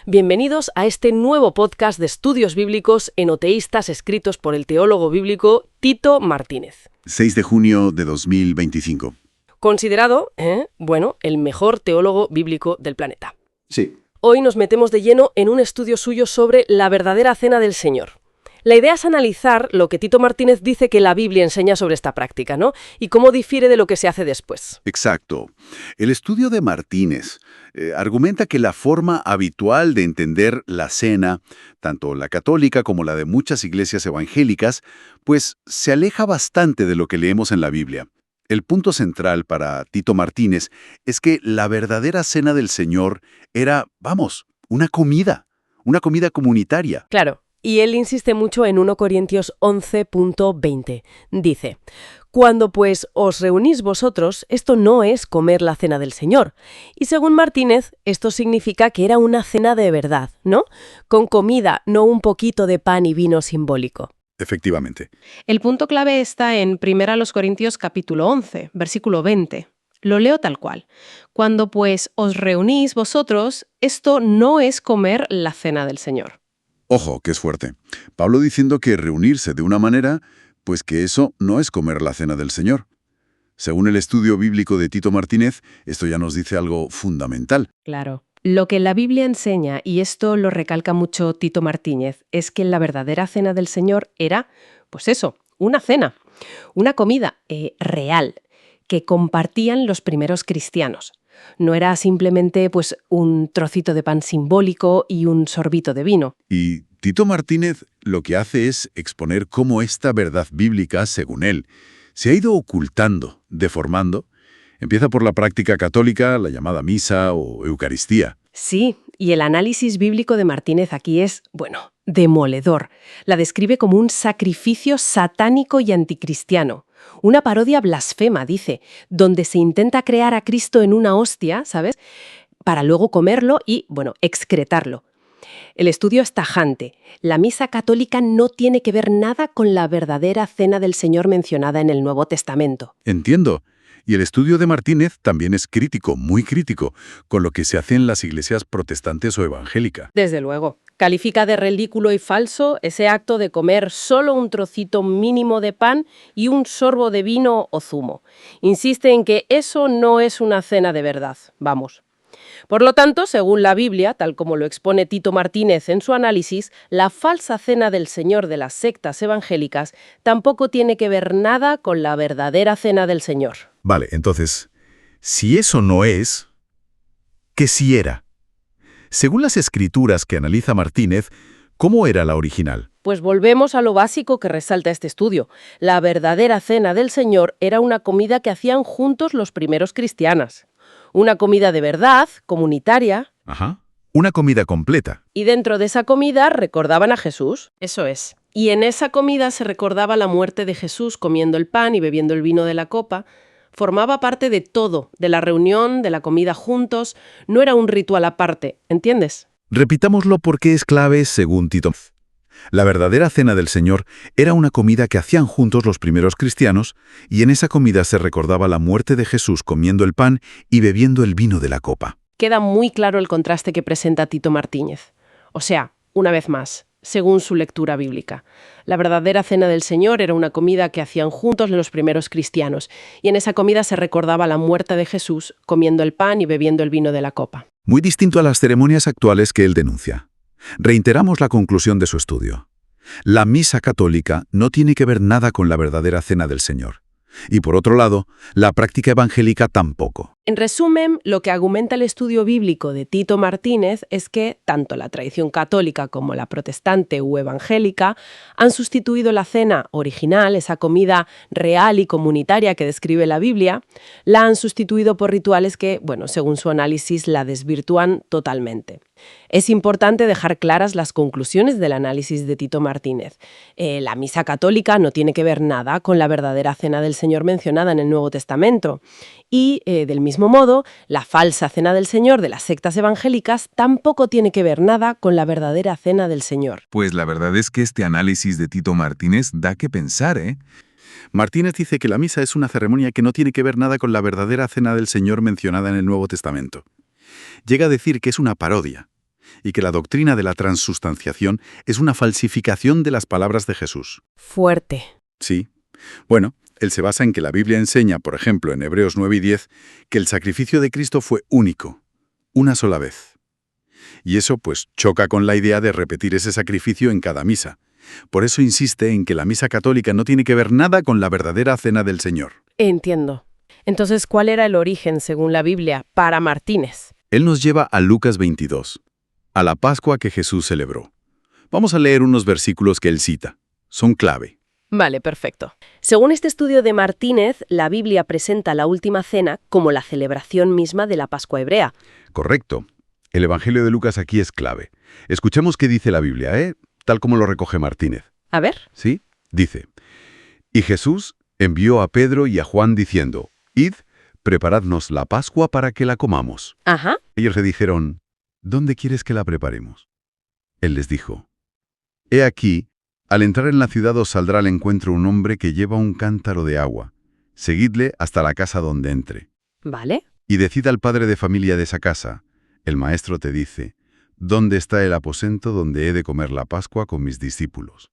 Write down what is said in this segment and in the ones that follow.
Bienvenidos a este nuevo podcast de estudios bíblicos enoteístas escritos por el teólogo bíblico Tito Martínez. 6 de junio de 2025. Considerado, el mejor teólogo bíblico del planeta. Sí. Hoy nos metemos de lleno en un estudio suyo sobre la verdadera cena del Señor. La idea es analizar lo que Tito Martínez dice que la Biblia enseña sobre esta práctica, ¿no? Y cómo difiere de lo que se hace después. Exacto. El estudio de Martínez argumenta que la forma habitual de entender la cena, tanto la católica como la de muchas iglesias evangélicas, pues se aleja bastante de lo que leemos en la Biblia. El punto central para Tito Martínez es que la verdadera cena del Señor era, una comida comunitaria. Claro. Y él insiste mucho en 1 Corintios 11.20. Dice, «Cuando pues os reunís vosotros, esto no es comer la cena del Señor». Y según Martínez, esto significa que era una cena de verdad, ¿no? Con comida, no un poquito de pan y vino simbólico. Efectivamente. El punto clave está en 1 Corintios capítulo 11, versículo 20. Lo leo tal cual. «Cuando pues os reunís vosotros, esto no es comer la cena del Señor». Ojo, que es fuerte. Pablo diciendo que reunirse de una manera, pues que eso no es comer la cena del Señor. Según el estudio bíblico de Tito Martínez, esto ya nos dice algo fundamental. Claro. Lo que la Biblia enseña, y esto lo recalca mucho Tito Martínez, es que la verdadera cena del Señor era, pues eso, una cena, una comida real, que compartían los primeros cristianos. No era simplemente pues un trocito de pan simbólico y un sorbito de vino. Y Tito Martínez lo que hace es exponer cómo esta verdad bíblica, según él, se ha ido ocultando, deformando. Empieza por la práctica católica, la llamada misa o Eucaristía. Sí, y el análisis bíblico de Martínez aquí es, demoledor. La describe como un sacrificio satánico y anticristiano. Una parodia blasfema, dice, donde se intenta crear a Cristo en una hostia, ¿sabes? Para luego comerlo y, excretarlo. El estudio es tajante. La misa católica no tiene que ver nada con la verdadera cena del Señor mencionada en el Nuevo Testamento. Entiendo. Y el estudio de Martínez también es crítico, muy crítico, con lo que se hace en las iglesias protestantes o evangélicas. Desde luego. Califica de ridículo y falso ese acto de comer solo un trocito mínimo de pan y un sorbo de vino o zumo. Insiste en que eso no es una cena de verdad. Por lo tanto, según la Biblia, tal como lo expone Tito Martínez en su análisis, la falsa cena del Señor de las sectas evangélicas tampoco tiene que ver nada con la verdadera cena del Señor. Vale, entonces, si eso no es, ¿qué sí era? Según las escrituras que analiza Martínez, ¿cómo era la original? Pues volvemos a lo básico que resalta este estudio. La verdadera cena del Señor era una comida que hacían juntos los primeros cristianos. Una comida de verdad, comunitaria. Ajá. Una comida completa. Y dentro de esa comida recordaban a Jesús. Eso es. Y en esa comida se recordaba la muerte de Jesús comiendo el pan y bebiendo el vino de la copa. Formaba parte de todo, de la reunión, de la comida juntos. No era un ritual aparte, ¿entiendes? Repitámoslo porque es clave según Tito. La verdadera cena del Señor era una comida que hacían juntos los primeros cristianos, y en esa comida se recordaba la muerte de Jesús comiendo el pan y bebiendo el vino de la copa. Queda muy claro el contraste que presenta Tito Martínez. O sea, una vez más, según su lectura bíblica. La verdadera cena del Señor era una comida que hacían juntos los primeros cristianos, y en esa comida se recordaba la muerte de Jesús comiendo el pan y bebiendo el vino de la copa. Muy distinto a las ceremonias actuales que él denuncia. Reiteramos la conclusión de su estudio. La misa católica no tiene que ver nada con la verdadera cena del Señor. Y por otro lado, la práctica evangélica tampoco. En resumen, lo que argumenta el estudio bíblico de Tito Martínez es que tanto la tradición católica como la protestante u evangélica han sustituido la cena original, esa comida real y comunitaria que describe la Biblia, la han sustituido por rituales que, según su análisis, la desvirtúan totalmente. Es importante dejar claras las conclusiones del análisis de Tito Martínez. La misa católica no tiene que ver nada con la verdadera cena del Señor mencionada en el Nuevo Testamento. Y, del mismo mismo modo, la falsa cena del Señor de las sectas evangélicas tampoco tiene que ver nada con la verdadera cena del Señor. Pues la verdad es que este análisis de Tito Martínez da que pensar, ¿eh? Martínez dice que la misa es una ceremonia que no tiene que ver nada con la verdadera cena del Señor mencionada en el Nuevo Testamento. Llega a decir que es una parodia y que la doctrina de la transustanciación es una falsificación de las palabras de Jesús. Fuerte. Sí. Bueno, él se basa en que la Biblia enseña, por ejemplo, en Hebreos 9 y 10, que el sacrificio de Cristo fue único, una sola vez. Y eso, pues, choca con la idea de repetir ese sacrificio en cada misa. Por eso insiste en que la misa católica no tiene que ver nada con la verdadera cena del Señor. Entiendo. Entonces, ¿cuál era el origen, según la Biblia, para Martínez? Él nos lleva a Lucas 22, a la Pascua que Jesús celebró. Vamos a leer unos versículos que él cita. Son clave. Vale, perfecto. Según este estudio de Martínez, la Biblia presenta la Última Cena como la celebración misma de la Pascua hebrea. Correcto. El Evangelio de Lucas aquí es clave. Escuchemos qué dice la Biblia, tal como lo recoge Martínez. A ver. ¿Sí? Dice: Y Jesús envió a Pedro y a Juan diciendo: Id, preparadnos la Pascua para que la comamos. Ajá. Ellos le dijeron: ¿Dónde quieres que la preparemos? Él les dijo: He aquí, al entrar en la ciudad os saldrá al encuentro un hombre que lleva un cántaro de agua. Seguidle hasta la casa donde entre. Vale. Y decid al padre de familia de esa casa: el maestro te dice: ¿dónde está el aposento donde he de comer la Pascua con mis discípulos?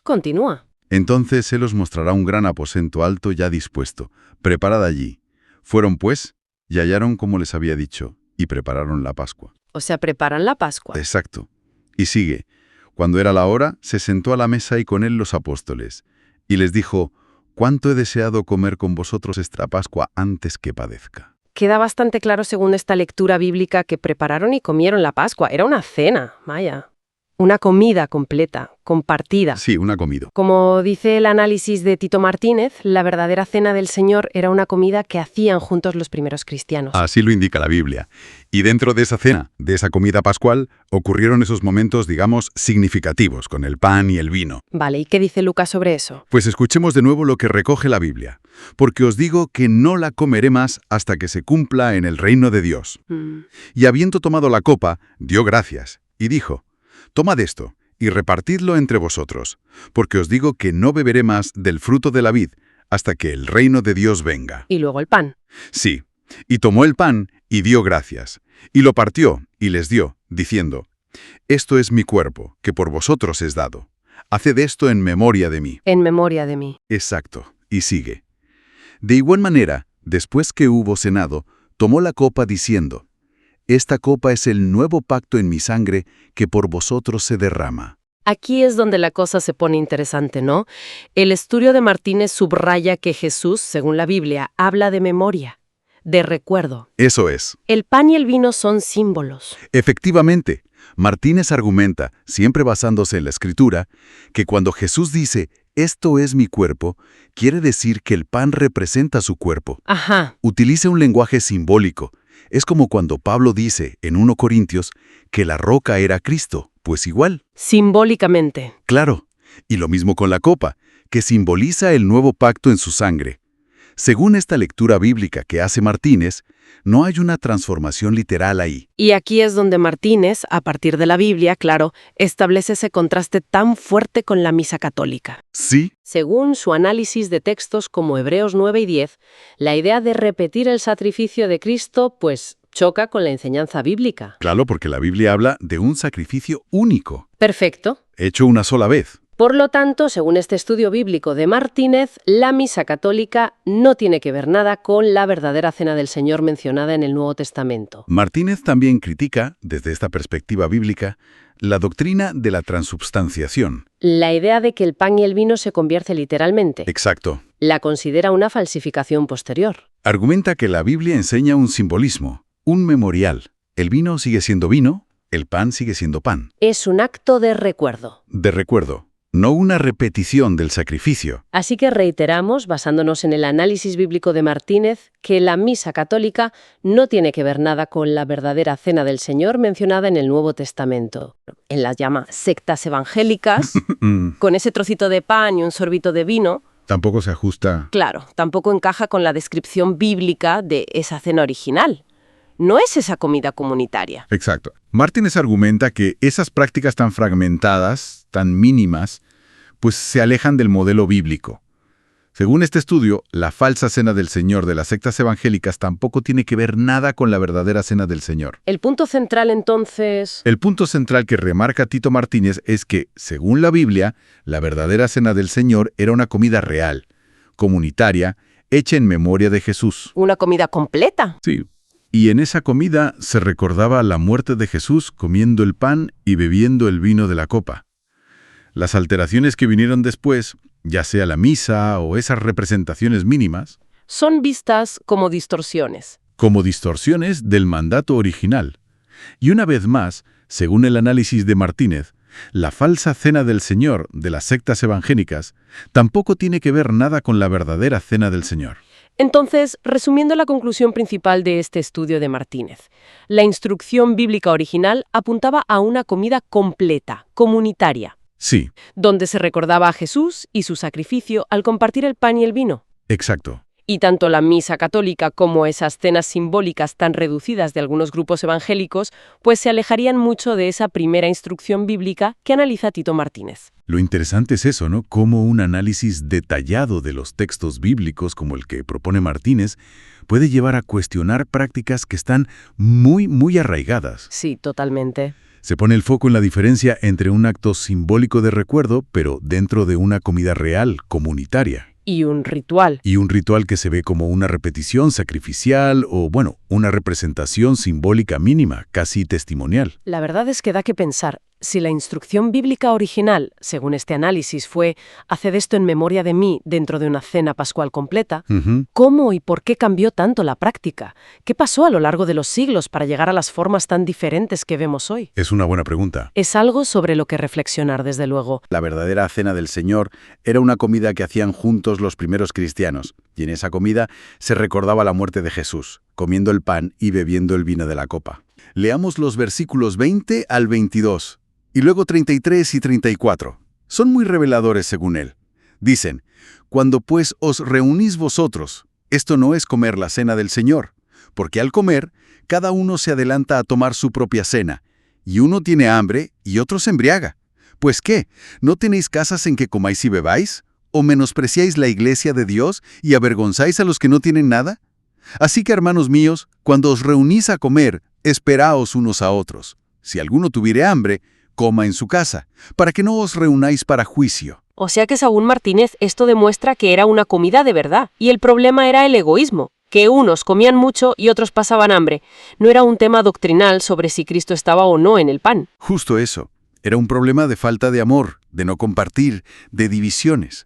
Continúa. Entonces él os mostrará un gran aposento alto ya dispuesto. Preparad allí. Fueron pues, y hallaron como les había dicho, y prepararon la Pascua. O sea, preparan la Pascua. Exacto. Y sigue. Cuando era la hora, se sentó a la mesa y con él los apóstoles. Y les dijo: ¿cuánto he deseado comer con vosotros esta Pascua antes que padezca? Queda bastante claro según esta lectura bíblica que prepararon y comieron la Pascua. Era una cena, vaya. Una comida completa, compartida. Sí, una comida. Como dice el análisis de Tito Martínez, la verdadera cena del Señor era una comida que hacían juntos los primeros cristianos. Así lo indica la Biblia. Y dentro de esa cena, de esa comida pascual, ocurrieron esos momentos, digamos, significativos, con el pan y el vino. Vale, ¿y qué dice Lucas sobre eso? Pues escuchemos de nuevo lo que recoge la Biblia. Porque os digo que no la comeré más hasta que se cumpla en el reino de Dios. Y habiendo tomado la copa, dio gracias, y dijo: Tomad esto, y repartidlo entre vosotros, porque os digo que no beberé más del fruto de la vid hasta que el reino de Dios venga. Y luego el pan. Sí, y tomó el pan, y dio gracias, y lo partió, y les dio, diciendo: Esto es mi cuerpo, que por vosotros es dado. Haced esto en memoria de mí. En memoria de mí. Exacto, y sigue. De igual manera, después que hubo cenado, tomó la copa diciendo: Esta copa es el nuevo pacto en mi sangre que por vosotros se derrama. Aquí es donde la cosa se pone interesante, ¿no? El estudio de Martínez subraya que Jesús, según la Biblia, habla de memoria, de recuerdo. Eso es. El pan y el vino son símbolos. Efectivamente, Martínez argumenta, siempre basándose en la Escritura, que cuando Jesús dice: esto es mi cuerpo, quiere decir que el pan representa su cuerpo. Ajá. Utiliza un lenguaje simbólico. Es como cuando Pablo dice en 1 Corintios que la roca era Cristo, pues igual. Simbólicamente. Claro, y lo mismo con la copa, que simboliza el nuevo pacto en su sangre. Según esta lectura bíblica que hace Martínez, no hay una transformación literal ahí. Y aquí es donde Martínez, a partir de la Biblia, claro, establece ese contraste tan fuerte con la misa católica. Sí. Según su análisis de textos como Hebreos 9 y 10, la idea de repetir el sacrificio de Cristo, pues, choca con la enseñanza bíblica. Claro, porque la Biblia habla de un sacrificio único. Perfecto. Hecho una sola vez. Por lo tanto, según este estudio bíblico de Martínez, la misa católica no tiene que ver nada con la verdadera cena del Señor mencionada en el Nuevo Testamento. Martínez también critica, desde esta perspectiva bíblica, la doctrina de la transubstanciación. La idea de que el pan y el vino se convierte literalmente. Exacto. La considera una falsificación posterior. Argumenta que la Biblia enseña un simbolismo, un memorial. El vino sigue siendo vino, el pan sigue siendo pan. Es un acto de recuerdo. De recuerdo. No una repetición del sacrificio. Así que reiteramos, basándonos en el análisis bíblico de Martínez, que la misa católica no tiene que ver nada con la verdadera cena del Señor mencionada en el Nuevo Testamento. Él las llama sectas evangélicas, con ese trocito de pan y un sorbito de vino, tampoco se ajusta. Claro, tampoco encaja con la descripción bíblica de esa cena original. No es esa comida comunitaria. Exacto. Martínez argumenta que esas prácticas tan fragmentadas, tan mínimas, pues se alejan del modelo bíblico. Según este estudio, la falsa cena del Señor de las sectas evangélicas tampoco tiene que ver nada con la verdadera cena del Señor. El punto central, entonces... El punto central que remarca Tito Martínez es que, según la Biblia, la verdadera cena del Señor era una comida real, comunitaria, hecha en memoria de Jesús. ¿Una comida completa? Sí. Y en esa comida se recordaba la muerte de Jesús comiendo el pan y bebiendo el vino de la copa. Las alteraciones que vinieron después, ya sea la misa o esas representaciones mínimas, Son vistas como distorsiones. como distorsiones del mandato original. Y una vez más, según el análisis de Martínez, la falsa cena del Señor de las sectas evangélicas tampoco tiene que ver nada con la verdadera cena del Señor. Entonces, resumiendo la conclusión principal de este estudio de Martínez, la instrucción bíblica original apuntaba a una comida completa, comunitaria, Sí, donde se recordaba a Jesús y su sacrificio al compartir el pan y el vino. exacto. Y tanto la misa católica como esas cenas simbólicas tan reducidas de algunos grupos evangélicos, pues se alejarían mucho de esa primera instrucción bíblica que analiza Tito Martínez. Lo interesante es eso, ¿no? Cómo un análisis detallado de los textos bíblicos, como el que propone Martínez, puede llevar a cuestionar prácticas que están muy arraigadas. Sí, totalmente. Se pone el foco en la diferencia entre un acto simbólico de recuerdo, pero dentro de una comida real, comunitaria. Y un ritual. Y un ritual que se ve como una repetición sacrificial o, bueno, una representación simbólica mínima, casi testimonial. La verdad es que da que pensar. Si la instrucción bíblica original, según este análisis, fue «haced esto en memoria de mí» dentro de una cena pascual completa, ¿cómo y por qué cambió tanto la práctica? ¿Qué pasó a lo largo de los siglos para llegar a las formas tan diferentes que vemos hoy? Es una buena pregunta. Es algo sobre lo que reflexionar, desde luego. La verdadera cena del Señor era una comida que hacían juntos los primeros cristianos, y en esa comida se recordaba la muerte de Jesús, comiendo el pan y bebiendo el vino de la copa. Leamos los versículos 20 al 22. Y luego 33 y 34. Son muy reveladores según él. Dicen, «Cuando pues os reunís vosotros, esto no es comer la cena del Señor, porque al comer, cada uno se adelanta a tomar su propia cena, y uno tiene hambre y otro se embriaga. Pues ¿qué? ¿No tenéis casas en que comáis y bebáis? ¿O menospreciáis la iglesia de Dios y avergonzáis a los que no tienen nada? Así que, hermanos míos, cuando os reunís a comer, esperaos unos a otros. Si alguno tuviere hambre, coma en su casa, para que no os reunáis para juicio». O sea que, según Martínez, esto demuestra que era una comida de verdad, y el problema era el egoísmo, que unos comían mucho y otros pasaban hambre. No era un tema doctrinal sobre si Cristo estaba o no en el pan. Justo eso. Era un problema de falta de amor, de no compartir, de divisiones.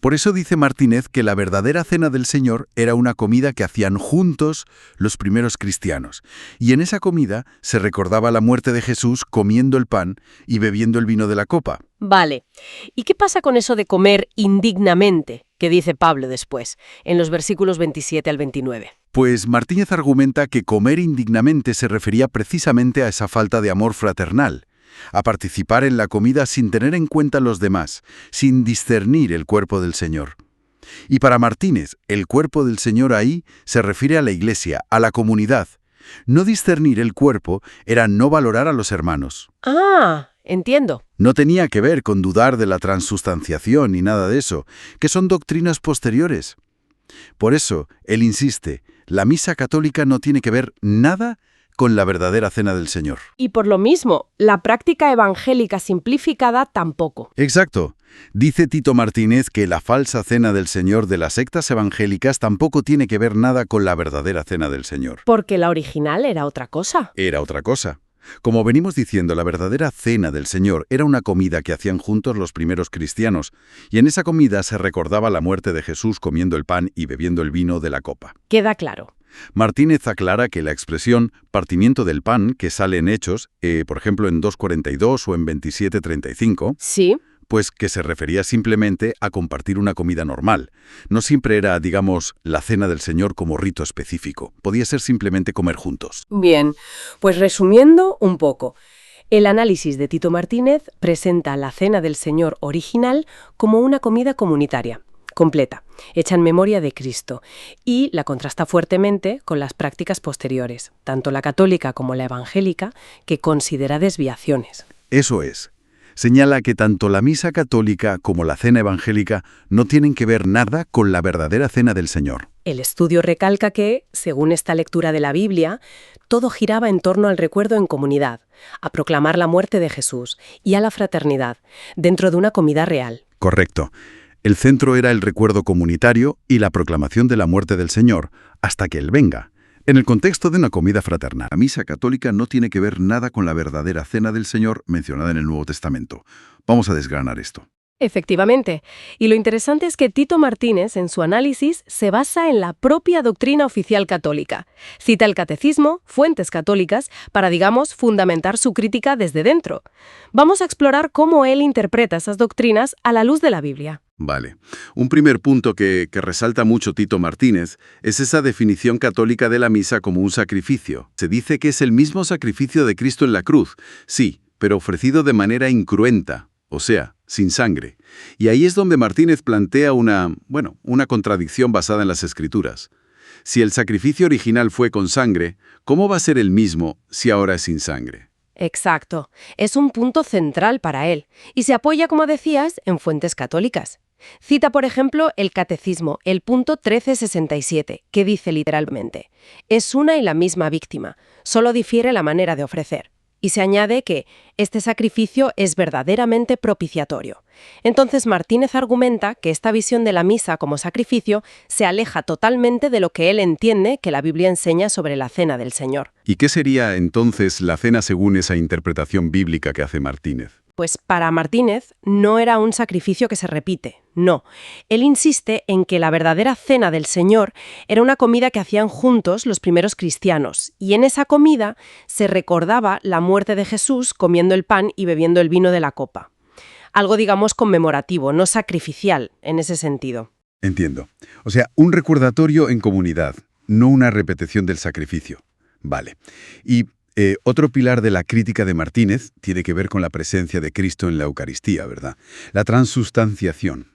Por eso dice Martínez que la verdadera cena del Señor era una comida que hacían juntos los primeros cristianos. Y en esa comida se recordaba la muerte de Jesús comiendo el pan y bebiendo el vino de la copa. Vale. ¿Y qué pasa con eso de comer indignamente, que dice Pablo después, en los versículos 27 al 29? Pues Martínez argumenta que comer indignamente se refería precisamente a esa falta de amor fraternal, a participar en la comida sin tener en cuenta a los demás, sin discernir el cuerpo del Señor. Y para Martínez, el cuerpo del Señor ahí se refiere a la iglesia, a la comunidad. No discernir el cuerpo era no valorar a los hermanos. Ah, entiendo. No tenía que ver con dudar de la transustanciación ni nada de eso, que son doctrinas posteriores. Por eso, él insiste, la misa católica no tiene que ver nada con la verdadera cena del Señor. Y por lo mismo, la práctica evangélica simplificada tampoco. Exacto. Dice Tito Martínez que la falsa cena del Señor de las sectas evangélicas tampoco tiene que ver nada con la verdadera cena del Señor. Porque la original era otra cosa. Era otra cosa. Como venimos diciendo, la verdadera cena del Señor era una comida que hacían juntos los primeros cristianos, y en esa comida se recordaba la muerte de Jesús comiendo el pan y bebiendo el vino de la copa. Queda claro. Martínez aclara que la expresión partimiento del pan, que sale en Hechos, por ejemplo en 2:42 o en 27:35, Sí. pues que se refería simplemente a compartir una comida normal. No siempre era, digamos, la cena del Señor como rito específico. Podía ser simplemente comer juntos. Bien, pues resumiendo un poco. El análisis de Tito Martínez presenta la cena del Señor original como una comida comunitaria, completa, hecha en memoria de Cristo, y la contrasta fuertemente con las prácticas posteriores, tanto la católica como la evangélica, que considera desviaciones. Eso es. Señala que tanto la misa católica como la cena evangélica no tienen que ver nada con la verdadera cena del Señor. El estudio recalca que, según esta lectura de la Biblia, todo giraba en torno al recuerdo en comunidad, a proclamar la muerte de Jesús y a la fraternidad, dentro de una comida real. Correcto. El centro era el recuerdo comunitario y la proclamación de la muerte del Señor, hasta que Él venga. En el contexto de una comida fraternal, la misa católica no tiene que ver nada con la verdadera cena del Señor mencionada en el Nuevo Testamento. Vamos a desgranar esto. Efectivamente. Y lo interesante es que Tito Martínez, en su análisis, se basa en la propia doctrina oficial católica. Cita el catecismo, fuentes católicas, para, digamos, fundamentar su crítica desde dentro. Vamos a explorar cómo él interpreta esas doctrinas a la luz de la Biblia. Vale. Un primer punto que resalta mucho Tito Martínez es esa definición católica de la misa como un sacrificio. Se dice que es el mismo sacrificio de Cristo en la cruz, sí, pero ofrecido de manera incruenta, o sea, sin sangre. Y ahí es donde Martínez plantea una contradicción basada en las Escrituras. Si el sacrificio original fue con sangre, ¿cómo va a ser el mismo si ahora es sin sangre? Exacto. Es un punto central para él. Y se apoya, como decías, en fuentes católicas. Cita, por ejemplo, el Catecismo, el punto 1367, que dice literalmente: es una y la misma víctima, solo difiere la manera de ofrecer. Y se añade que este sacrificio es verdaderamente propiciatorio. Entonces Martínez argumenta que esta visión de la misa como sacrificio se aleja totalmente de lo que él entiende que la Biblia enseña sobre la cena del Señor. ¿Y qué sería entonces la cena según esa interpretación bíblica que hace Martínez? Pues para Martínez no era un sacrificio que se repite, no. Él insiste en que la verdadera cena del Señor era una comida que hacían juntos los primeros cristianos, y en esa comida se recordaba la muerte de Jesús comiendo el pan y bebiendo el vino de la copa. Algo, digamos, conmemorativo, no sacrificial en ese sentido. Entiendo. O sea, un recordatorio en comunidad, no una repetición del sacrificio. Vale. Y otro pilar de la crítica de Martínez tiene que ver con la presencia de Cristo en la Eucaristía, ¿verdad? La transustanciación.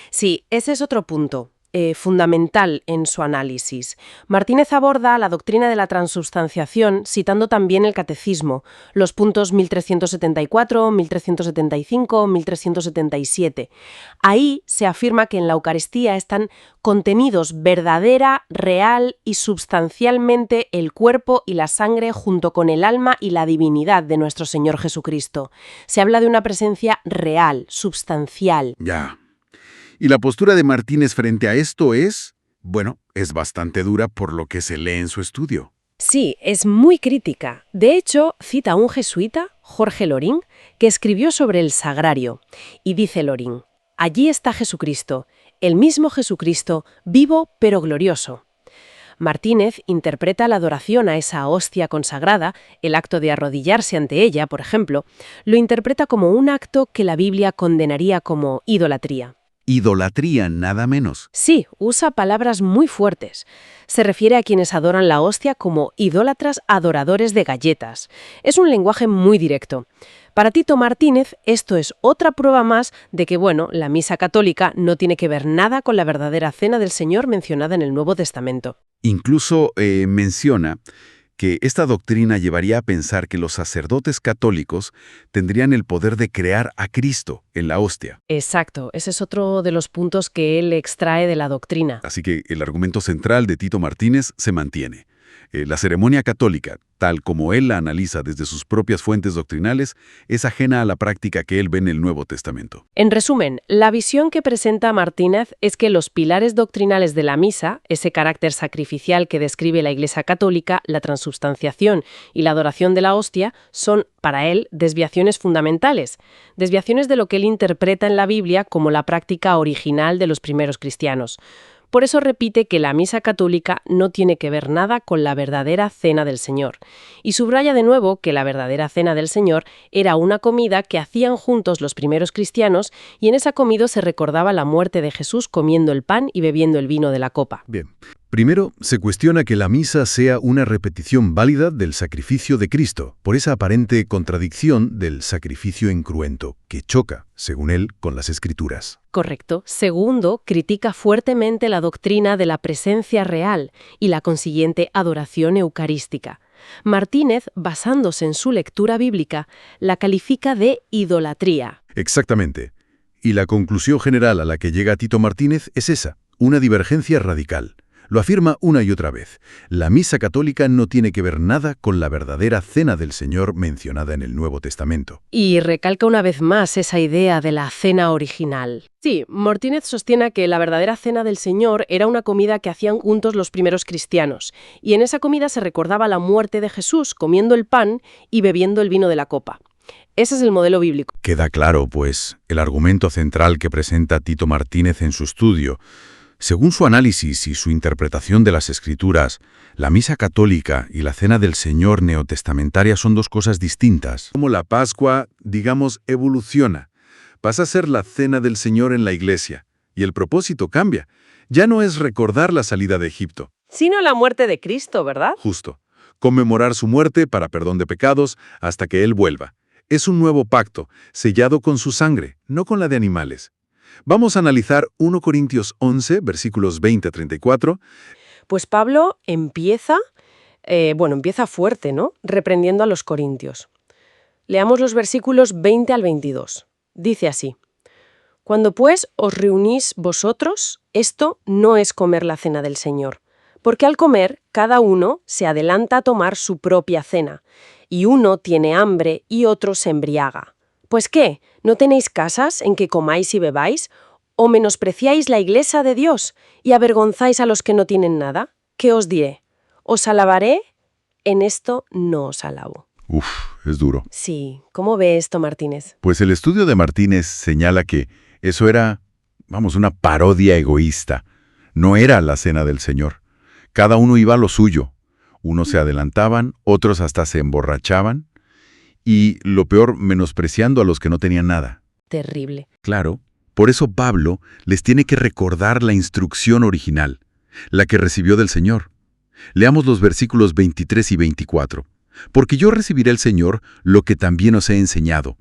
Sí, ese es otro punto fundamental en su análisis. Martínez aborda la doctrina de la transubstanciación citando también el Catecismo, los puntos 1374, 1375, 1377. Ahí se afirma que en la Eucaristía están contenidos verdadera, real y substancialmente el cuerpo y la sangre junto con el alma y la divinidad de nuestro Señor Jesucristo. Se habla de una presencia real, substancial. Ya. Y la postura de Martínez frente a esto es bastante dura por lo que se lee en su estudio. Sí, es muy crítica. De hecho, cita a un jesuita, Jorge Loring, que escribió sobre el sagrario. Y dice Loring: allí está Jesucristo, el mismo Jesucristo, vivo pero glorioso. Martínez interpreta la adoración a esa hostia consagrada, el acto de arrodillarse ante ella, por ejemplo, lo interpreta como un acto que la Biblia condenaría como idolatría. Idolatría, nada menos. Sí, usa palabras muy fuertes. Se refiere a quienes adoran la hostia como idólatras adoradores de galletas. Es un lenguaje muy directo. Para Tito Martínez, esto es otra prueba más de que, la misa católica no tiene que ver nada con la verdadera cena del Señor mencionada en el Nuevo Testamento. Incluso menciona que esta doctrina llevaría a pensar que los sacerdotes católicos tendrían el poder de crear a Cristo en la hostia. Exacto, ese es otro de los puntos que él extrae de la doctrina. Así que el argumento central de Tito Martínez se mantiene. La ceremonia católica, tal como él la analiza desde sus propias fuentes doctrinales, es ajena a la práctica que él ve en el Nuevo Testamento. En resumen, la visión que presenta Martínez es que los pilares doctrinales de la misa, ese carácter sacrificial que describe la Iglesia Católica, la transubstanciación y la adoración de la hostia, son, para él, desviaciones fundamentales, desviaciones de lo que él interpreta en la Biblia como la práctica original de los primeros cristianos. Por eso repite que la misa católica no tiene que ver nada con la verdadera cena del Señor. Y subraya de nuevo que la verdadera cena del Señor era una comida que hacían juntos los primeros cristianos y en esa comida se recordaba la muerte de Jesús comiendo el pan y bebiendo el vino de la copa. Bien. Primero, se cuestiona que la misa sea una repetición válida del sacrificio de Cristo, por esa aparente contradicción del sacrificio incruento, que choca, según él, con las Escrituras. Correcto. Segundo, critica fuertemente la doctrina de la presencia real y la consiguiente adoración eucarística. Martínez, basándose en su lectura bíblica, la califica de idolatría. Exactamente. Y la conclusión general a la que llega Tito Martínez es esa, una divergencia radical. Lo afirma una y otra vez. La misa católica no tiene que ver nada con la verdadera cena del Señor mencionada en el Nuevo Testamento. Y recalca una vez más esa idea de la cena original. Sí, Martínez sostiene que la verdadera cena del Señor era una comida que hacían juntos los primeros cristianos, y en esa comida se recordaba la muerte de Jesús comiendo el pan y bebiendo el vino de la copa. Ese es el modelo bíblico. Queda claro, pues, el argumento central que presenta Tito Martínez en su estudio. Según su análisis y su interpretación de las Escrituras, la misa católica y la cena del Señor neotestamentaria son dos cosas distintas. Como la Pascua, digamos, evoluciona. Pasa a ser la cena del Señor en la iglesia, y el propósito cambia. Ya no es recordar la salida de Egipto. Sino la muerte de Cristo, ¿verdad? Justo. Conmemorar su muerte para perdón de pecados hasta que Él vuelva. Es un nuevo pacto, sellado con su sangre, no con la de animales. Vamos a analizar 1 Corintios 11, versículos 20 a 34. Pues Pablo empieza fuerte, ¿no? Reprendiendo a los corintios. Leamos los versículos 20 al 22. Dice así: Cuando pues os reunís vosotros, esto no es comer la cena del Señor, porque al comer cada uno se adelanta a tomar su propia cena, y uno tiene hambre y otro se embriaga. ¿Pues qué? ¿No tenéis casas en que comáis y bebáis? ¿O menospreciáis la iglesia de Dios y avergonzáis a los que no tienen nada? ¿Qué os diré? ¿Os alabaré? En esto no os alabo. Uf, es duro. Sí, ¿cómo ve esto, Martínez? Pues el estudio de Martínez señala que eso era, una parodia egoísta. No era la cena del Señor. Cada uno iba a lo suyo. Unos se adelantaban, otros hasta se emborrachaban. Y, lo peor, menospreciando a los que no tenían nada. Terrible. Claro, por eso Pablo les tiene que recordar la instrucción original, la que recibió del Señor. Leamos los versículos 23 y 24. Porque yo recibiré del Señor lo que también os he enseñado,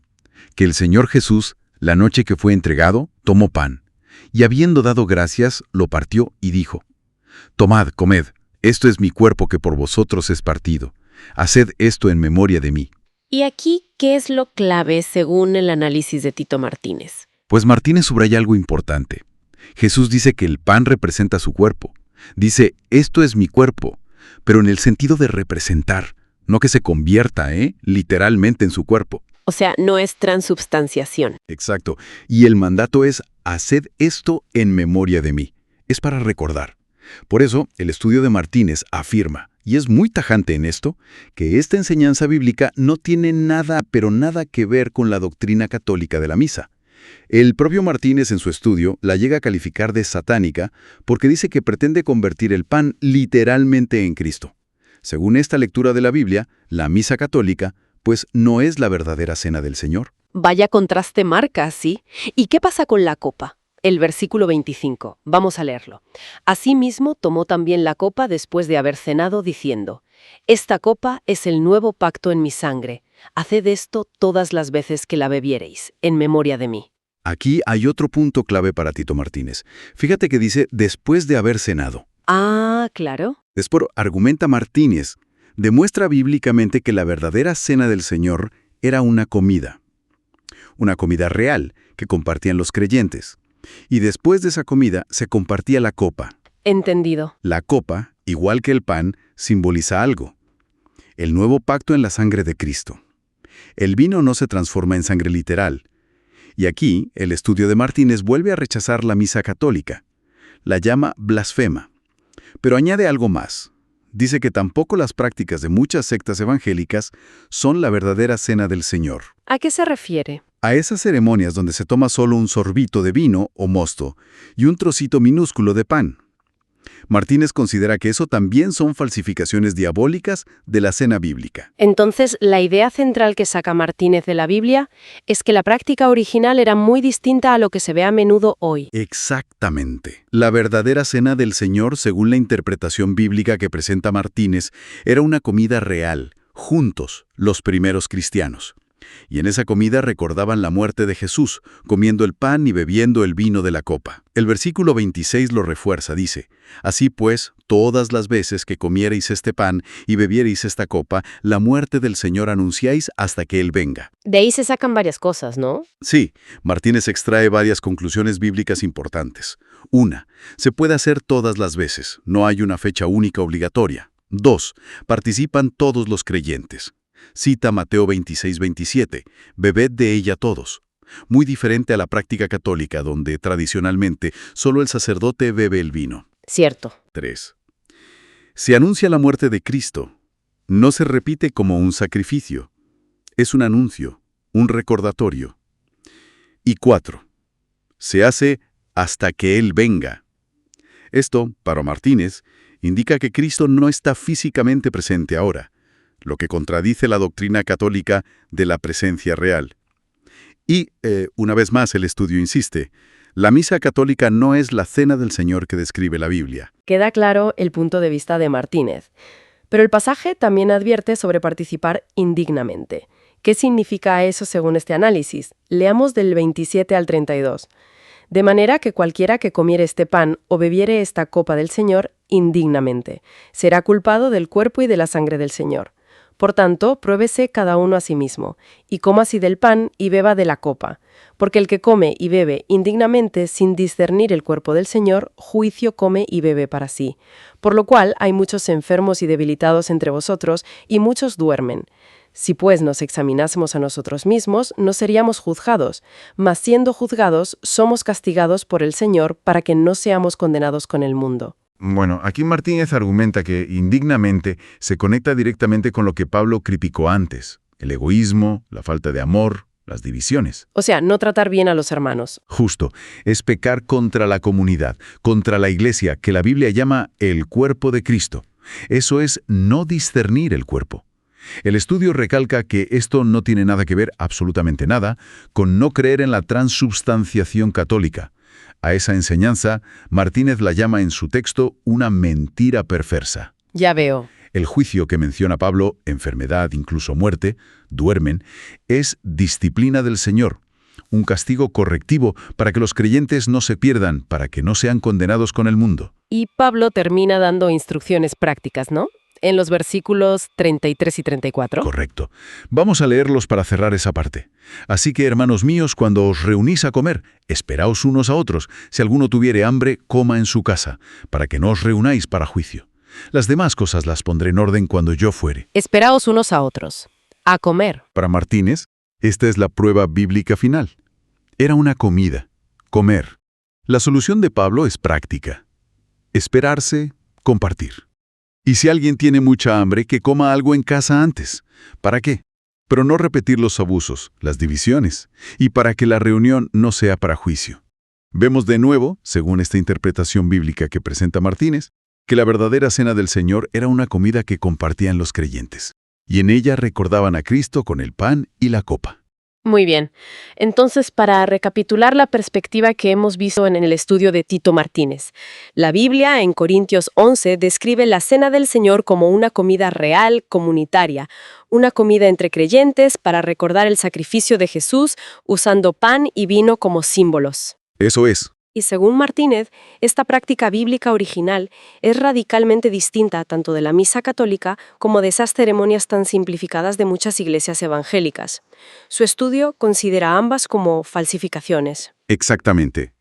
que el Señor Jesús, la noche que fue entregado, tomó pan, y habiendo dado gracias, lo partió y dijo: Tomad, comed, esto es mi cuerpo que por vosotros es partido. Haced esto en memoria de mí. ¿Y aquí qué es lo clave según el análisis de Tito Martínez? Pues Martínez subraya algo importante. Jesús dice que el pan representa su cuerpo. Dice, esto es mi cuerpo, pero en el sentido de representar, no que se convierta, literalmente en su cuerpo. O sea, no es transubstanciación. Exacto. Y el mandato es, haced esto en memoria de mí. Es para recordar. Por eso, el estudio de Martínez afirma, y es muy tajante en esto, que esta enseñanza bíblica no tiene nada, pero nada que ver con la doctrina católica de la misa. El propio Martínez en su estudio la llega a calificar de satánica porque dice que pretende convertir el pan literalmente en Cristo. Según esta lectura de la Biblia, la misa católica, pues no es la verdadera cena del Señor. Vaya contraste marca, ¿sí? ¿Y qué pasa con la copa? El versículo 25. Vamos a leerlo. Asimismo tomó también la copa después de haber cenado, diciendo: Esta copa es el nuevo pacto en mi sangre. Haced esto todas las veces que la bebiereis, en memoria de mí. Aquí hay otro punto clave para Tito Martínez. Fíjate que dice, después de haber cenado. Ah, claro. Después, argumenta Martínez, demuestra bíblicamente que la verdadera cena del Señor era una comida real que compartían los creyentes. Y después de esa comida se compartía la copa. Entendido. La copa, igual que el pan, simboliza algo. El nuevo pacto en la sangre de Cristo. El vino no se transforma en sangre literal. Y aquí, el estudio de Martínez vuelve a rechazar la misa católica. La llama blasfema. Pero añade algo más. Dice que tampoco las prácticas de muchas sectas evangélicas son la verdadera cena del Señor. ¿A qué se refiere? A esas ceremonias donde se toma solo un sorbito de vino o mosto y un trocito minúsculo de pan. Martínez considera que eso también son falsificaciones diabólicas de la cena bíblica. Entonces, la idea central que saca Martínez de la Biblia es que la práctica original era muy distinta a lo que se ve a menudo hoy. Exactamente. La verdadera cena del Señor, según la interpretación bíblica que presenta Martínez, era una comida real, juntos, los primeros cristianos. Y en esa comida recordaban la muerte de Jesús, comiendo el pan y bebiendo el vino de la copa. El versículo 26 lo refuerza, dice: «Así pues, todas las veces que comiereis este pan y bebiereis esta copa, la muerte del Señor anunciáis hasta que Él venga». De ahí se sacan varias cosas, ¿no? Sí, Martínez extrae varias conclusiones bíblicas importantes. 1. Se puede hacer todas las veces, no hay una fecha única obligatoria. 2. Participan todos los creyentes. Cita Mateo 26-27, «Bebed de ella todos». Muy diferente a la práctica católica, donde tradicionalmente solo el sacerdote bebe el vino. Cierto. 3. Se anuncia la muerte de Cristo. No se repite como un sacrificio. Es un anuncio, un recordatorio. Y 4. Se hace hasta que Él venga. Esto, para Martínez, indica que Cristo no está físicamente presente ahora, lo que contradice la doctrina católica de la presencia real. Y, una vez más, el estudio insiste, la misa católica no es la cena del Señor que describe la Biblia. Queda claro el punto de vista de Martínez. Pero el pasaje también advierte sobre participar indignamente. ¿Qué significa eso según este análisis? Leamos del 27 al 32. «De manera que cualquiera que comiere este pan o bebiere esta copa del Señor indignamente, será culpado del cuerpo y de la sangre del Señor. Por tanto, pruébese cada uno a sí mismo, y coma así del pan y beba de la copa. Porque el que come y bebe indignamente sin discernir el cuerpo del Señor, juicio come y bebe para sí. Por lo cual hay muchos enfermos y debilitados entre vosotros, y muchos duermen. Si pues nos examinásemos a nosotros mismos, no seríamos juzgados, mas siendo juzgados, somos castigados por el Señor para que no seamos condenados con el mundo». Bueno, aquí Martínez argumenta que indignamente se conecta directamente con lo que Pablo criticó antes: el egoísmo, la falta de amor, las divisiones. O sea, no tratar bien a los hermanos. Justo, es pecar contra la comunidad, contra la iglesia, que la Biblia llama el cuerpo de Cristo. Eso es no discernir el cuerpo. El estudio recalca que esto no tiene nada que ver, absolutamente nada, con no creer en la transubstanciación católica. A esa enseñanza, Martínez la llama en su texto una mentira perversa. Ya veo. El juicio que menciona Pablo, enfermedad, incluso muerte, duermen, es disciplina del Señor, un castigo correctivo para que los creyentes no se pierdan, para que no sean condenados con el mundo. Y Pablo termina dando instrucciones prácticas, ¿no? En los versículos 33 y 34. Correcto. Vamos a leerlos para cerrar esa parte. «Así que, hermanos míos, cuando os reunís a comer, esperaos unos a otros. Si alguno tuviere hambre, coma en su casa, para que no os reunáis para juicio. Las demás cosas las pondré en orden cuando yo fuere». Esperaos unos a otros. A comer. Para Martínez, esta es la prueba bíblica final. Era una comida, comer. La solución de Pablo es práctica. Esperarse, compartir. Y si alguien tiene mucha hambre, que coma algo en casa antes. ¿Para qué? Pero no repetir los abusos, las divisiones, y para que la reunión no sea para juicio. Vemos de nuevo, según esta interpretación bíblica que presenta Martínez, que la verdadera cena del Señor era una comida que compartían los creyentes, y en ella recordaban a Cristo con el pan y la copa. Muy bien. Entonces, para recapitular la perspectiva que hemos visto en el estudio de Tito Martínez, la Biblia en Corintios 11 describe la Cena del Señor como una comida real, comunitaria, una comida entre creyentes para recordar el sacrificio de Jesús usando pan y vino como símbolos. Eso es. Y según Martínez, esta práctica bíblica original es radicalmente distinta tanto de la misa católica como de esas ceremonias tan simplificadas de muchas iglesias evangélicas. Su estudio considera ambas como falsificaciones. Exactamente.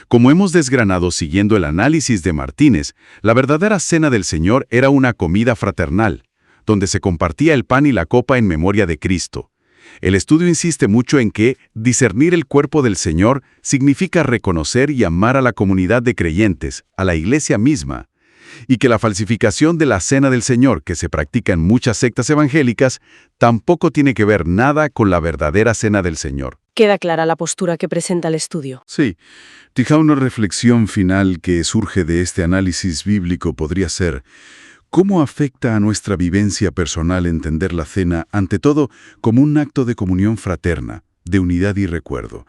Como hemos desgranado siguiendo el análisis de Martínez, la verdadera cena del Señor era una comida fraternal, donde se compartía el pan y la copa en memoria de Cristo. El estudio insiste mucho en que discernir el cuerpo del Señor significa reconocer y amar a la comunidad de creyentes, a la iglesia misma. Y que la falsificación de la Cena del Señor, que se practica en muchas sectas evangélicas, tampoco tiene que ver nada con la verdadera Cena del Señor. Queda clara la postura que presenta el estudio. Sí. Quizá una reflexión final que surge de este análisis bíblico podría ser: ¿cómo afecta a nuestra vivencia personal entender la cena, ante todo, como un acto de comunión fraterna, de unidad y recuerdo,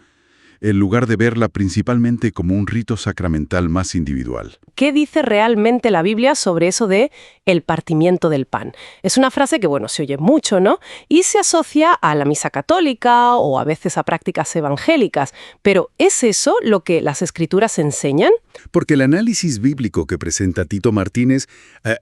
en lugar de verla principalmente como un rito sacramental más individual? ¿Qué dice realmente la Biblia sobre eso de el partimiento del pan? Es una frase que, bueno, se oye mucho, ¿no? Y se asocia a la misa católica o a veces a prácticas evangélicas. Pero ¿es eso lo que las Escrituras enseñan? Porque el análisis bíblico que presenta Tito Martínez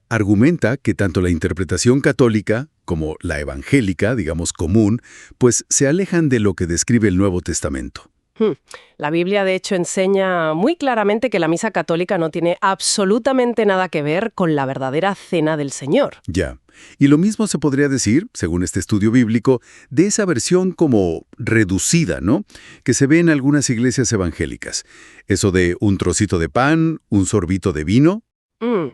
argumenta que tanto la interpretación católica como la evangélica, digamos común, pues se alejan de lo que describe el Nuevo Testamento. La Biblia, de hecho, enseña muy claramente que la misa católica no tiene absolutamente nada que ver con la verdadera cena del Señor. Ya. Y lo mismo se podría decir, según este estudio bíblico, de esa versión como reducida, ¿no?, que se ve en algunas iglesias evangélicas. Eso de un trocito de pan, un sorbito de vino.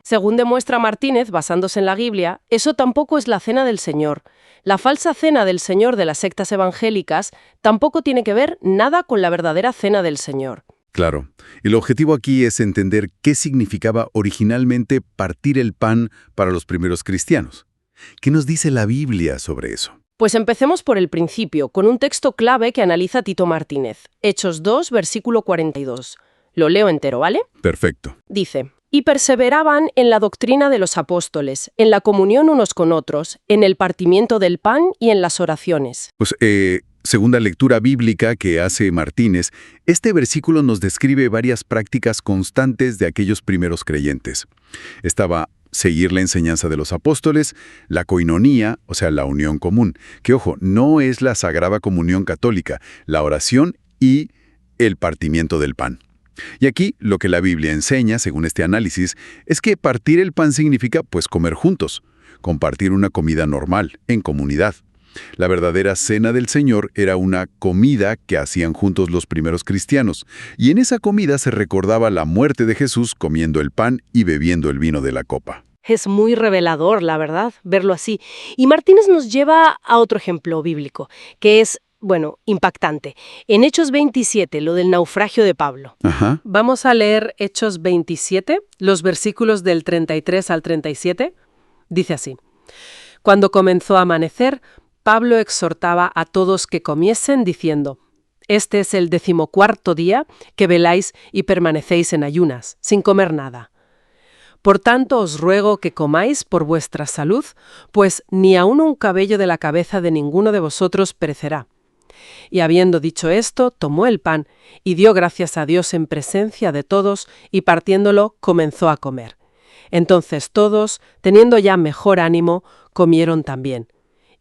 Según demuestra Martínez, basándose en la Biblia, eso tampoco es la cena del Señor. La falsa cena del Señor de las sectas evangélicas tampoco tiene que ver nada con la verdadera cena del Señor. Claro. El objetivo aquí es entender qué significaba originalmente partir el pan para los primeros cristianos. ¿Qué nos dice la Biblia sobre eso? Pues empecemos por el principio, con un texto clave que analiza Tito Martínez. Hechos 2, versículo 42. Lo leo entero, ¿vale? Perfecto. Dice: y perseveraban en la doctrina de los apóstoles, en la comunión unos con otros, en el partimiento del pan y en las oraciones. Pues, segunda lectura bíblica que hace Martínez, este versículo nos describe varias prácticas constantes de aquellos primeros creyentes. Estaba seguir la enseñanza de los apóstoles, la coinonía, o sea, la unión común, que, ojo, no es la Sagrada Comunión Católica, la oración y el partimiento del pan. Y aquí lo que la Biblia enseña, según este análisis, es que partir el pan significa, pues, comer juntos, compartir una comida normal, en comunidad. La verdadera cena del Señor era una comida que hacían juntos los primeros cristianos, y en esa comida se recordaba la muerte de Jesús comiendo el pan y bebiendo el vino de la copa. Es muy revelador, la verdad, verlo así. Y Martínez nos lleva a otro ejemplo bíblico, que es, bueno, impactante. En Hechos 27, lo del naufragio de Pablo. Ajá. Vamos a leer Hechos 27, los versículos del 33 al 37. Dice así: Cuando comenzó a amanecer, Pablo exhortaba a todos que comiesen, diciendo: Este es el 14º día que veláis y permanecéis en ayunas, sin comer nada. Por tanto os ruego que comáis por vuestra salud, pues ni aun un cabello de la cabeza de ninguno de vosotros perecerá. Y habiendo dicho esto, tomó el pan y dio gracias a Dios en presencia de todos, y partiéndolo comenzó a comer. Entonces todos, teniendo ya mejor ánimo, comieron también.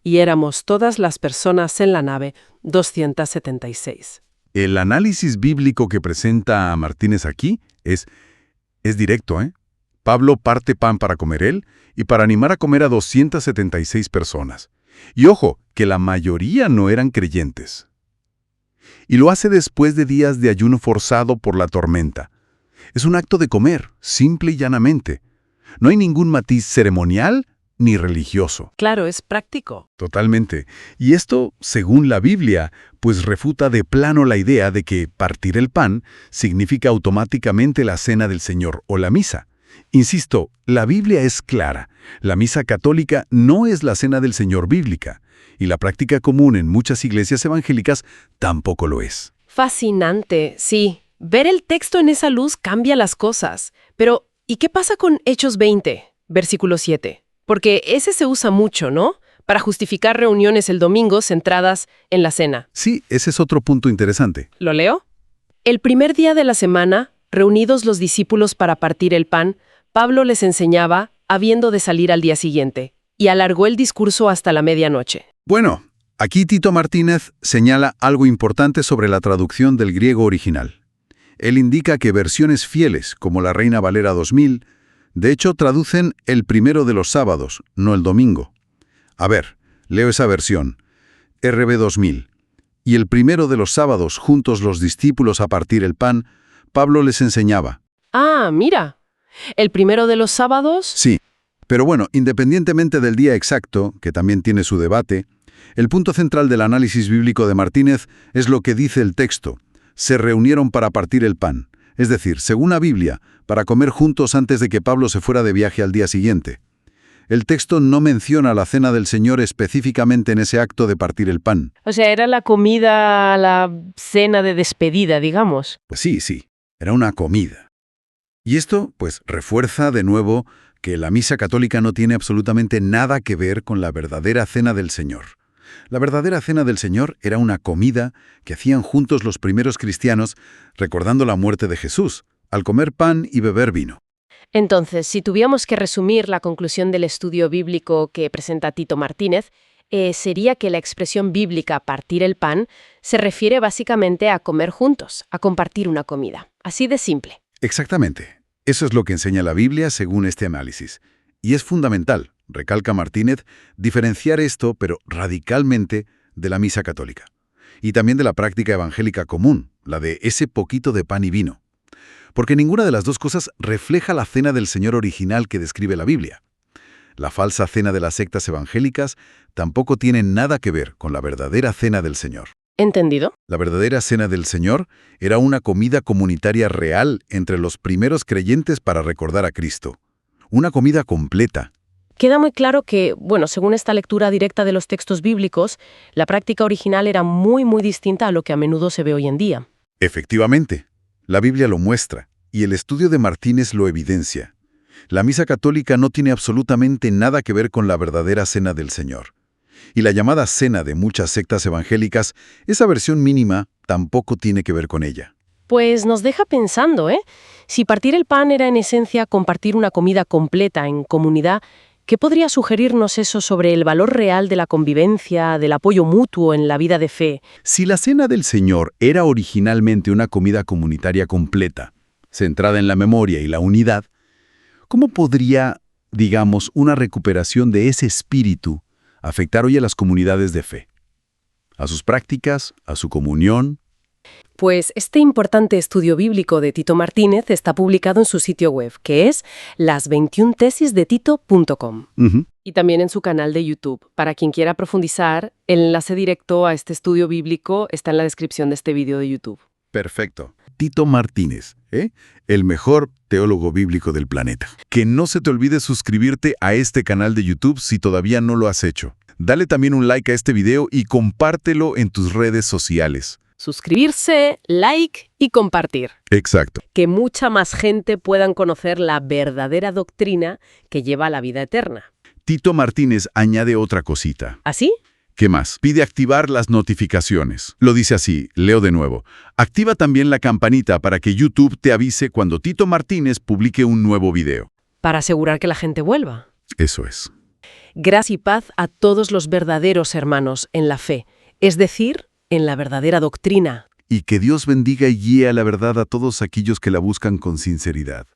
Y éramos todas las personas en la nave 276. El análisis bíblico que presenta a Martínez aquí es directo, ¿eh? Pablo parte pan para comer él y para animar a comer a 276 personas. Y ojo, que la mayoría no eran creyentes. Y lo hace después de días de ayuno forzado por la tormenta. Es un acto de comer, simple y llanamente. No hay ningún matiz ceremonial ni religioso. Claro, es práctico. Totalmente. Y esto, según la Biblia, pues refuta de plano la idea de que partir el pan significa automáticamente la cena del Señor o la misa. Insisto, la Biblia es clara. La misa católica no es la cena del Señor bíblica, y la práctica común en muchas iglesias evangélicas tampoco lo es. Fascinante, sí. Ver el texto en esa luz cambia las cosas. Pero, ¿y qué pasa con Hechos 20, versículo 7? Porque ese se usa mucho, ¿no? Para justificar reuniones el domingo centradas en la cena. Sí, ese es otro punto interesante. ¿Lo leo? El primer día de la semana, reunidos los discípulos para partir el pan, Pablo les enseñaba, habiendo de salir al día siguiente, y alargó el discurso hasta la medianoche. Bueno, aquí Tito Martínez señala algo importante sobre la traducción del griego original. Él indica que versiones fieles, como la Reina Valera 2000, de hecho traducen el primero de los sábados, no el domingo. A ver, leo esa versión, RB 2000. Y el primero de los sábados, juntos los discípulos a partir el pan, Pablo les enseñaba. Ah, mira. ¿El primero de los sábados? Sí, pero bueno, independientemente del día exacto, que también tiene su debate, el punto central del análisis bíblico de Martínez es lo que dice el texto. Se reunieron para partir el pan, es decir, según la Biblia, para comer juntos antes de que Pablo se fuera de viaje al día siguiente. El texto no menciona la cena del Señor específicamente en ese acto de partir el pan. O sea, era la comida, la cena de despedida, digamos. Pues sí, era una comida. Y esto, pues, refuerza de nuevo que la misa católica no tiene absolutamente nada que ver con la verdadera cena del Señor. La verdadera cena del Señor era una comida que hacían juntos los primeros cristianos recordando la muerte de Jesús, al comer pan y beber vino. Entonces, si tuviéramos que resumir la conclusión del estudio bíblico que presenta Tito Martínez, sería que la expresión bíblica partir el pan se refiere básicamente a comer juntos, a compartir una comida. Así de simple. Exactamente. Eso es lo que enseña la Biblia según este análisis. Y es fundamental, recalca Martínez, diferenciar esto, pero radicalmente, de la misa católica. Y también de la práctica evangélica común, la de ese poquito de pan y vino. Porque ninguna de las dos cosas refleja la cena del Señor original que describe la Biblia. La falsa cena de las sectas evangélicas tampoco tiene nada que ver con la verdadera cena del Señor. ¿Entendido? La verdadera cena del Señor era una comida comunitaria real entre los primeros creyentes para recordar a Cristo. Una comida completa. Queda muy claro que, según esta lectura directa de los textos bíblicos, la práctica original era muy, muy distinta a lo que a menudo se ve hoy en día. Efectivamente, la Biblia lo muestra, y el estudio de Martínez lo evidencia. La misa católica no tiene absolutamente nada que ver con la verdadera cena del Señor. Y la llamada cena de muchas sectas evangélicas, esa versión mínima, tampoco tiene que ver con ella. Pues nos deja pensando, Si partir el pan era en esencia compartir una comida completa en comunidad, ¿qué podría sugerirnos eso sobre el valor real de la convivencia, del apoyo mutuo en la vida de fe? Si la cena del Señor era originalmente una comida comunitaria completa, centrada en la memoria y la unidad, ¿cómo podría, digamos, una recuperación de ese espíritu afectar hoy a las comunidades de fe? A sus prácticas, a su comunión. Pues este importante estudio bíblico de Tito Martínez está publicado en su sitio web, que es las21tesisdetito.com. Y también en su canal de YouTube. Para quien quiera profundizar, el enlace directo a este estudio bíblico está en la descripción de este vídeo de YouTube. Perfecto. Tito Martínez, el mejor teólogo bíblico del planeta. Que no se te olvide suscribirte a este canal de YouTube si todavía no lo has hecho. Dale también un like a este video y compártelo en tus redes sociales. Suscribirse, like y compartir. Exacto. Que mucha más gente puedan conocer la verdadera doctrina que lleva a la vida eterna. Tito Martínez añade otra cosita. ¿Así? ¿Qué más? Pide activar las notificaciones. Lo dice así, leo de nuevo. Activa también la campanita para que YouTube te avise cuando Tito Martínez publique un nuevo video. Para asegurar que la gente vuelva. Eso es. Gracia y paz a todos los verdaderos hermanos en la fe, es decir, en la verdadera doctrina. Y que Dios bendiga y guíe a la verdad a todos aquellos que la buscan con sinceridad.